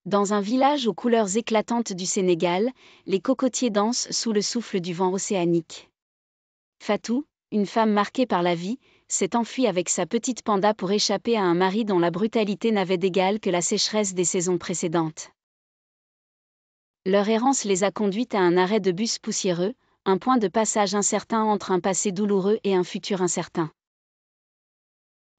Dans un village aux couleurs éclatantes du Sénégal, les cocotiers dansent sous le souffle du vent océanique. Fatou, une femme marquée par la vie, s'est enfuie avec sa petite panda pour échapper à un mari dont la brutalité n'avait d'égal que la sécheresse des saisons précédentes. Leur errance les a conduites à un arrêt de bus poussiéreux, un point de passage incertain entre un passé douloureux et un futur incertain.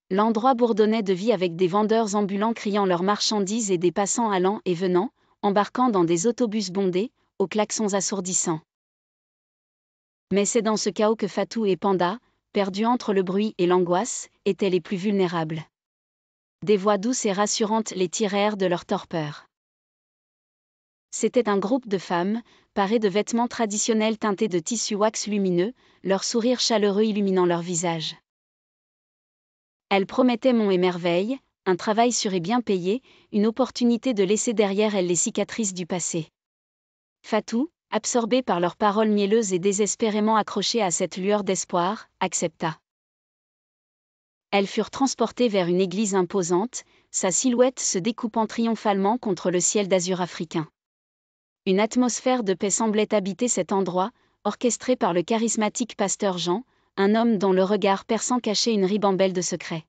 L'endroit bourdonnait de vie avec des vendeurs ambulants criant leurs marchandises et des passants allant et venant, embarquant dans des autobus bondés, aux klaxons assourdissants. Mais c'est dans ce chaos que Fatou et Panda, perdus entre le bruit et l'angoisse, étaient les plus vulnérables. Des voix douces et rassurantes les tirèrent de leur torpeur. C'était un groupe de femmes, parées de vêtements traditionnels teintés de tissu wax lumineux, leur sourire chaleureux illuminant leur visage. Elles promettaient monts et merveilles, un travail sûr et bien payé, une opportunité de laisser derrière elles les cicatrices du passé. Fatou, absorbée par leurs paroles mielleuses et désespérément accrochée à cette lueur d'espoir, accepta. Elles furent transportées vers une église imposante, sa silhouette se découpant triomphalement contre le ciel d'azur africain. Une atmosphère de paix semblait habiter cet endroit, orchestré par le charismatique pasteur Jean, un homme dont le regard perçant cachait une ribambelle de secrets.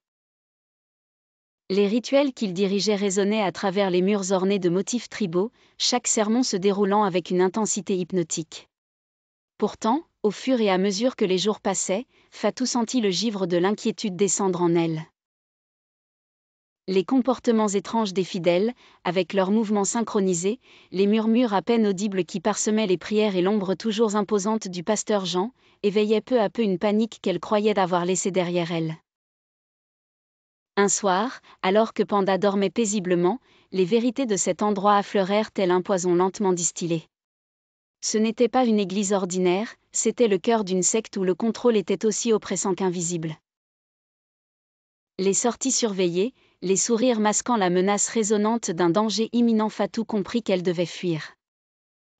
Les rituels qu'il dirigeait résonnaient à travers les murs ornés de motifs tribaux, chaque sermon se déroulant avec une intensité hypnotique. Pourtant, au fur et à mesure que les jours passaient, Fatou sentit le givre de l'inquiétude descendre en elle. Les comportements étranges des fidèles, avec leurs mouvements synchronisés, les murmures à peine audibles qui parsemaient les prières et l'ombre toujours imposante du pasteur Jean, éveillaient peu à peu une panique qu'elle croyait avoir laissée derrière elle. Un soir, alors que Panda dormait paisiblement, les vérités de cet endroit affleurèrent tel un poison lentement distillé. Ce n'était pas une église ordinaire, c'était le cœur d'une secte où le contrôle était aussi oppressant qu'invisible. Les sorties surveillées, les sourires masquant la menace résonnante d'un danger imminent, Fatou comprit qu'elle devait fuir.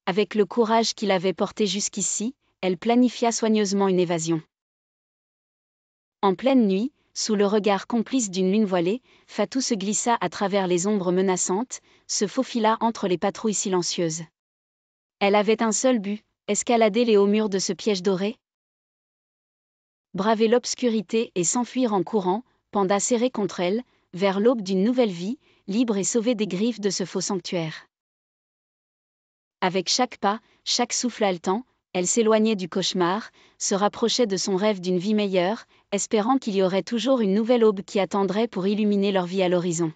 Avec le courage qui l'avait portée jusqu'ici, elle planifia soigneusement une évasion. En pleine nuit, sous le regard complice d'une lune voilée, Fatou se glissa à travers les ombres menaçantes, se faufila entre les patrouilles silencieuses. Elle avait un seul but, escalader les hauts murs de ce piège doré. Braver l'obscurité et s'enfuir en courant, Panda serré contre elle, vers l'aube d'une nouvelle vie, libre et sauvée des griffes de ce faux sanctuaire. Avec chaque pas, chaque souffle haletant, elle s'éloignait du cauchemar, se rapprochait de son rêve d'une vie meilleure, espérant qu'il y aurait toujours une nouvelle aube qui attendrait pour illuminer leur vie à l'horizon.